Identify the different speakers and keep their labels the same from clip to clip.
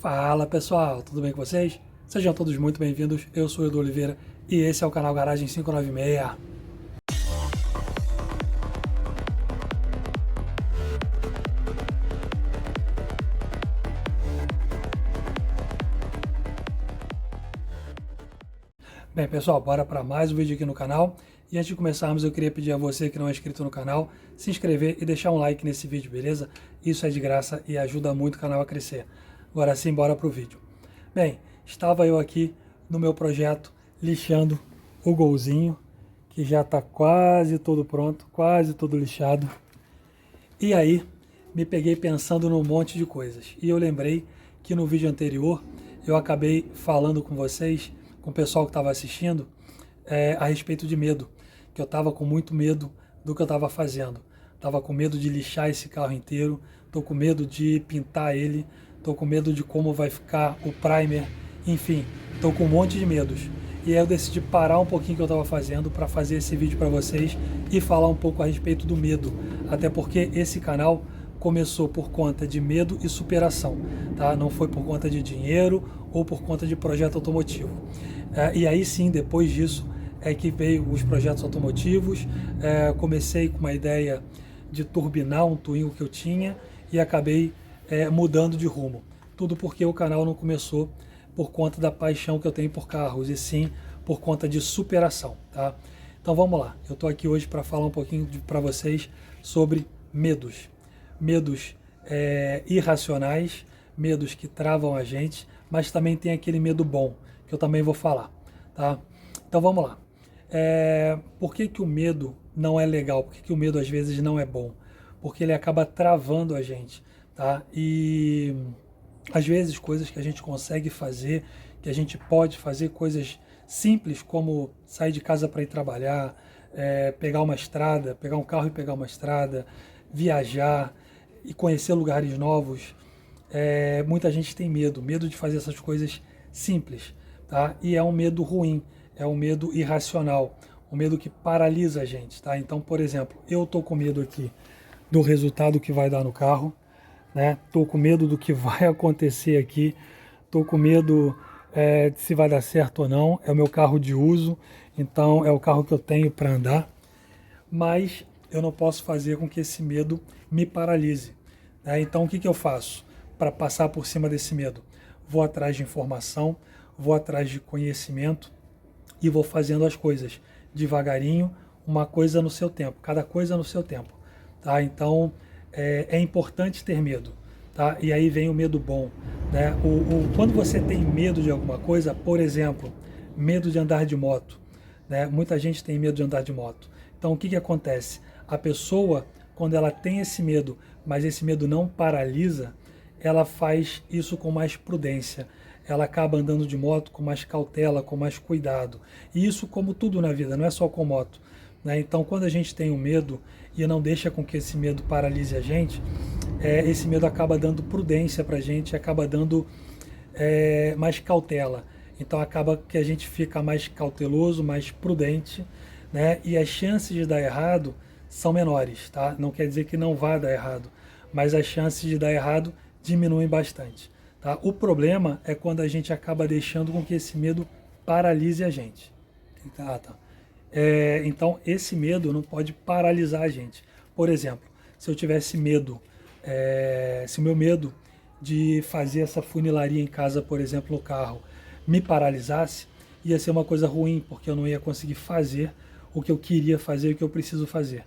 Speaker 1: Fala pessoal, tudo bem com vocês? Sejam todos muito bem-vindos, eu sou o Edu Oliveira e esse é o canal Garagem 596. Bem pessoal, bora para mais um vídeo aqui no canal. E antes de começarmos, eu queria pedir a você que não é inscrito no canal, se inscrever e deixar um like nesse vídeo, beleza? Isso é de graça e ajuda muito o canal a crescer. Agora sim, bora pro vídeo. Bem, estava eu aqui no meu projeto lixando o golzinho, que já está quase todo pronto, quase todo lixado. E aí, me peguei pensando num monte de coisas. E eu lembrei que no vídeo anterior, eu acabei falando com vocês, com o pessoal que estava assistindo, a respeito de medo. Que eu estava com muito medo do que eu estava fazendo. Estava com medo de lixar esse carro inteiro, estou com medo de pintar ele, estou com medo de como vai ficar o primer, enfim, estou com um monte de medos. E aí eu decidi parar um pouquinho o que eu estava fazendo para fazer esse vídeo para vocês e falar um pouco a respeito do medo. Até porque esse canal começou por conta de medo e superação, tá? Não foi por conta de dinheiro ou por conta de projeto automotivo. E aí sim, depois disso, é que veio os projetos automotivos, comecei com uma ideia de turbinar um Twingo que eu tinha e acabei mudando de rumo. Tudo porque o canal não começou por conta da paixão que eu tenho por carros, e sim por conta de superação, tá? Então vamos lá, eu estou aqui hoje para falar um pouquinho para vocês sobre medos. Medos irracionais, medos que travam a gente, mas também tem aquele medo bom, que eu também vou falar, tá? Então vamos lá. Por que que o medo não é legal? Por que que o medo às vezes não é bom? Porque ele acaba travando a gente, tá? E às vezes coisas que a gente consegue fazer, que a gente pode fazer, coisas simples como sair de casa para ir trabalhar, pegar uma estrada, pegar um carro e pegar uma estrada, viajar e conhecer lugares novos. Muita gente tem medo de fazer essas coisas simples, tá? E é um medo ruim, é um medo irracional, um medo que paralisa a gente, tá? Então, por exemplo, eu tô com medo aqui do resultado que vai dar no carro, né? Tô com medo do que vai acontecer aqui, tô com medo de se vai dar certo ou não. É o meu carro de uso, então é o carro que eu tenho para andar, mas eu não posso fazer com que esse medo me paralise, né? Então, o que que eu faço para passar por cima desse medo? Vou atrás de informação, vou atrás de conhecimento e vou fazendo as coisas devagarinho, uma coisa no seu tempo, cada coisa no seu tempo, tá? Então é importante ter medo, tá? E aí vem o medo bom, né? Quando você tem medo de alguma coisa, por exemplo, medo de andar de moto, né? Muita gente tem medo de andar de moto. Então o que que acontece? A pessoa, quando ela tem esse medo, mas esse medo não paralisa, ela faz isso com mais prudência. Ela acaba andando de moto com mais cautela, com mais cuidado. E isso como tudo na vida, não é só com moto, né? Então, quando a gente tem um medo e não deixa com que esse medo paralise a gente, esse medo acaba dando prudência para a gente, acaba dando mais cautela. Então, acaba que a gente fica mais cauteloso, mais prudente, né? E as chances de dar errado são menores, tá? Não quer dizer que não vá dar errado, mas as chances de dar errado diminuem bastante. Tá? O problema é quando a gente acaba deixando com que esse medo paralise a gente. Tá. Então, esse medo não pode paralisar a gente. Por exemplo, se eu tivesse medo, se o meu medo de fazer essa funilaria em casa, por exemplo, no carro, me paralisasse, ia ser uma coisa ruim, porque eu não ia conseguir fazer o que eu queria fazer, o que eu preciso fazer,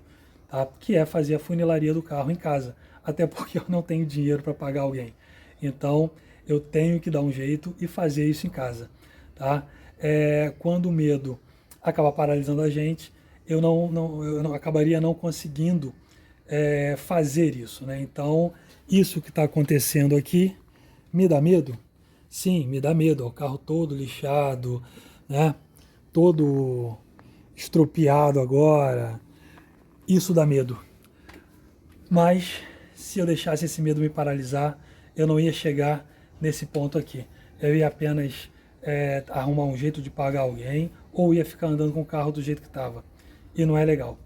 Speaker 1: tá? Que é fazer a funilaria do carro em casa, até porque eu não tenho dinheiro para pagar alguém. Então, eu tenho que dar um jeito e fazer isso em casa, tá? Quando o medo acaba paralisando a gente, eu não acabaria não conseguindo fazer isso, né? Então, isso que está acontecendo aqui me dá medo? Sim, me dá medo. O carro todo lixado, né? Todo estropiado agora. Isso dá medo. Mas se eu deixasse esse medo me paralisar, eu não ia chegar nesse ponto aqui. Eu ia apenas arrumar um jeito de pagar alguém ou ia ficar andando com o carro do jeito que estava. E não é legal.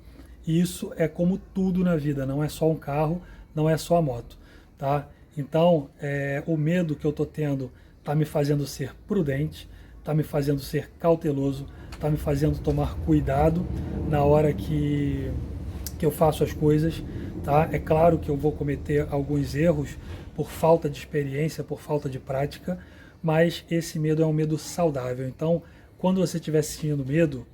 Speaker 1: E isso é como tudo na vida, não é só um carro, não é só a moto, tá? Então, o medo que eu estou tendo está me fazendo ser prudente, está me fazendo ser cauteloso, está me fazendo tomar cuidado na hora que eu faço as coisas. Tá? É claro que eu vou cometer alguns erros por falta de experiência, por falta de prática, mas esse medo é um medo saudável. Então, quando você estiver sentindo medo,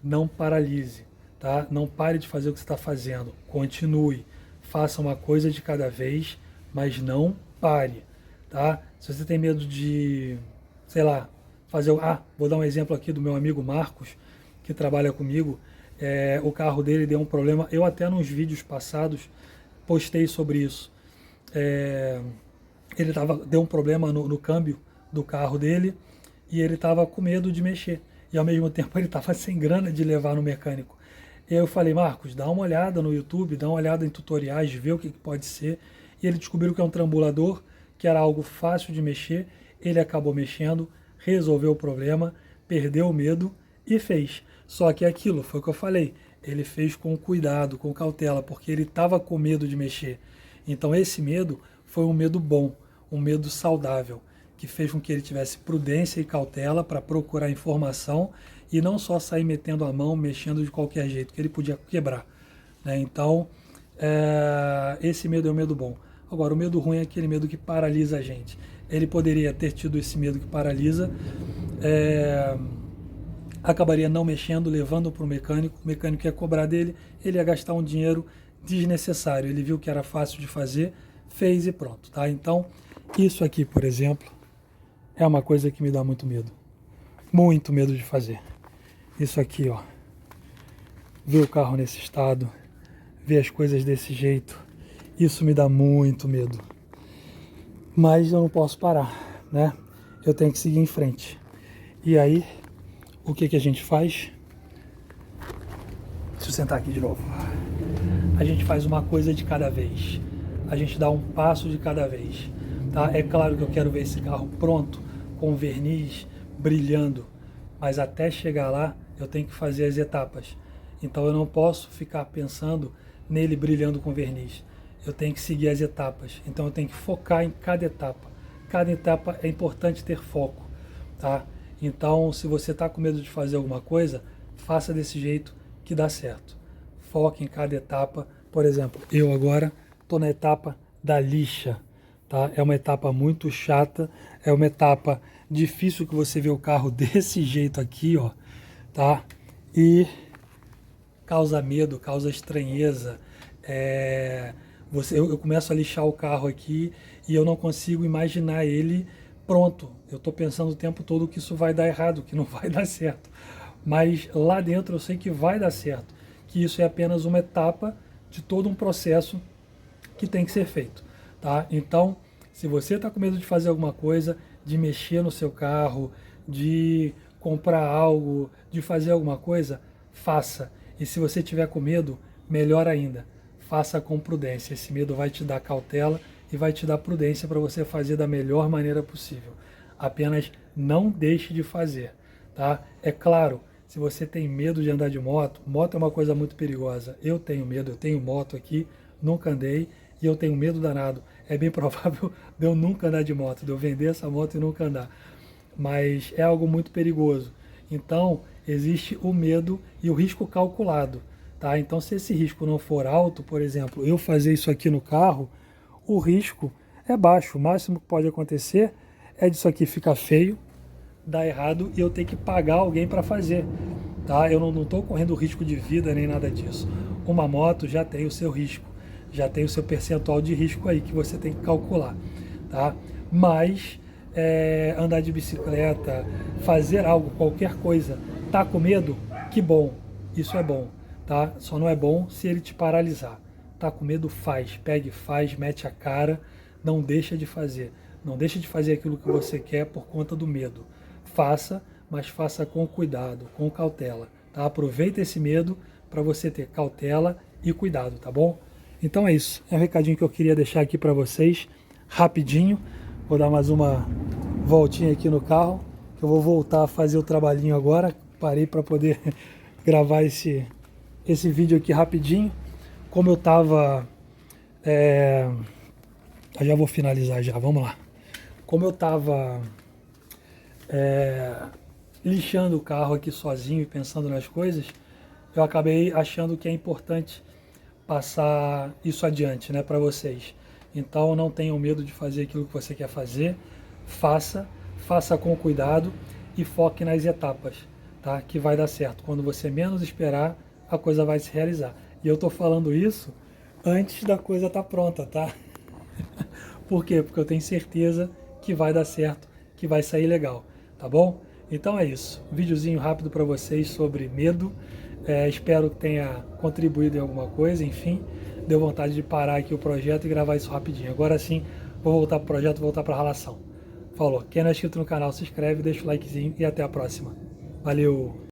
Speaker 1: não paralise, tá? Não pare de fazer o que você está fazendo, continue, faça uma coisa de cada vez, mas não pare, tá? Se você tem medo de, sei lá, vou dar um exemplo aqui do meu amigo Marcos, que trabalha comigo. O carro dele deu um problema, eu até nos vídeos passados postei sobre isso. Ele deu um problema no câmbio do carro dele e ele estava com medo de mexer. E ao mesmo tempo ele estava sem grana de levar no mecânico. E aí eu falei, Marcos, dá uma olhada no YouTube, dá uma olhada em tutoriais, vê o que pode ser. E ele descobriu que é um trambulador, que era algo fácil de mexer. Ele acabou mexendo, resolveu o problema, perdeu o medo e fez. Só que aquilo, foi o que eu falei, ele fez com cuidado, com cautela, porque ele estava com medo de mexer. Então esse medo foi um medo bom, um medo saudável, que fez com que ele tivesse prudência e cautela para procurar informação e não só sair metendo a mão, mexendo de qualquer jeito, que ele podia quebrar. Né? Então, esse medo é um medo bom. Agora, o medo ruim é aquele medo que paralisa a gente. Ele poderia ter tido esse medo que paralisa, acabaria não mexendo, levando para o mecânico ia cobrar dele, ele ia gastar um dinheiro desnecessário. Ele viu que era fácil de fazer, fez e pronto. Tá? Então, isso aqui, por exemplo, é uma coisa que me dá muito medo. Muito medo de fazer. Isso aqui, ó. Ver o carro nesse estado, ver as coisas desse jeito, isso me dá muito medo. Mas eu não posso parar, né? Eu tenho que seguir em frente. E aí, o que a gente faz? Deixa eu sentar aqui de novo. A gente faz uma coisa de cada vez. A gente dá um passo de cada vez. Tá? É claro que eu quero ver esse carro pronto, com verniz, brilhando. Mas até chegar lá, eu tenho que fazer as etapas. Então eu não posso ficar pensando nele brilhando com verniz. Eu tenho que seguir as etapas. Então eu tenho que focar em cada etapa. Cada etapa é importante ter foco. Tá? Então, se você está com medo de fazer alguma coisa, faça desse jeito que dá certo. Foque em cada etapa. Por exemplo, eu agora estou na etapa da lixa. Tá? É uma etapa muito chata, é uma etapa difícil que você vê o carro desse jeito aqui, ó, tá? E causa medo, causa estranheza. Eu começo a lixar o carro aqui e eu não consigo imaginar ele pronto. Eu estou pensando o tempo todo que isso vai dar errado, que não vai dar certo. Mas lá dentro eu sei que vai dar certo, que isso é apenas uma etapa de todo um processo que tem que ser feito. Tá? Então, se você está com medo de fazer alguma coisa, de mexer no seu carro, de comprar algo, de fazer alguma coisa, faça. E se você tiver com medo, melhor ainda, faça com prudência. Esse medo vai te dar cautela e vai te dar prudência para você fazer da melhor maneira possível. Apenas não deixe de fazer. Tá? É claro, se você tem medo de andar de moto, moto é uma coisa muito perigosa. Eu tenho medo, eu tenho moto aqui, nunca andei, e eu tenho medo danado. É bem provável de eu nunca andar de moto, de eu vender essa moto e nunca andar. Mas é algo muito perigoso. Então, existe o medo e o risco calculado. Tá? Então, se esse risco não for alto, por exemplo, eu fazer isso aqui no carro, o risco é baixo. O máximo que pode acontecer é disso aqui ficar feio, dar errado e eu ter que pagar alguém para fazer. Tá? Eu não estou correndo risco de vida nem nada disso. Uma moto já tem o seu risco. Já tem o seu percentual de risco aí que você tem que calcular, tá? Mas andar de bicicleta, fazer algo, qualquer coisa, tá com medo? Que bom, isso é bom, tá? Só não é bom se ele te paralisar. Tá com medo? Faz, pegue, faz, mete a cara, não deixa de fazer. Não deixa de fazer aquilo que você quer por conta do medo. Faça, mas faça com cuidado, com cautela, tá? Aproveita esse medo para você ter cautela e cuidado, tá bom? Então é isso, é um recadinho que eu queria deixar aqui para vocês, rapidinho. Vou dar mais uma voltinha aqui no carro, que eu vou voltar a fazer o trabalhinho agora. Parei para poder gravar esse vídeo aqui rapidinho. Como eu estava Eu já vou finalizar já, vamos lá. Como eu estava lixando o carro aqui sozinho e pensando nas coisas, eu acabei achando que é importante passar isso adiante, né, para vocês. Então não tenham medo de fazer aquilo que você quer fazer, faça com cuidado e foque nas etapas, tá? Que vai dar certo. Quando você menos esperar, a coisa vai se realizar. E eu tô falando isso antes da coisa estar pronta, tá? Por quê? Porque eu tenho certeza que vai dar certo, que vai sair legal, tá bom? Então é isso. Um videozinho rápido para vocês sobre medo. Espero que tenha contribuído em alguma coisa. Enfim, deu vontade de parar aqui o projeto e gravar isso rapidinho. Agora sim, vou voltar para o projeto, voltar para a relação. Falou. Quem não é inscrito no canal, se inscreve, deixa o likezinho e até a próxima. Valeu!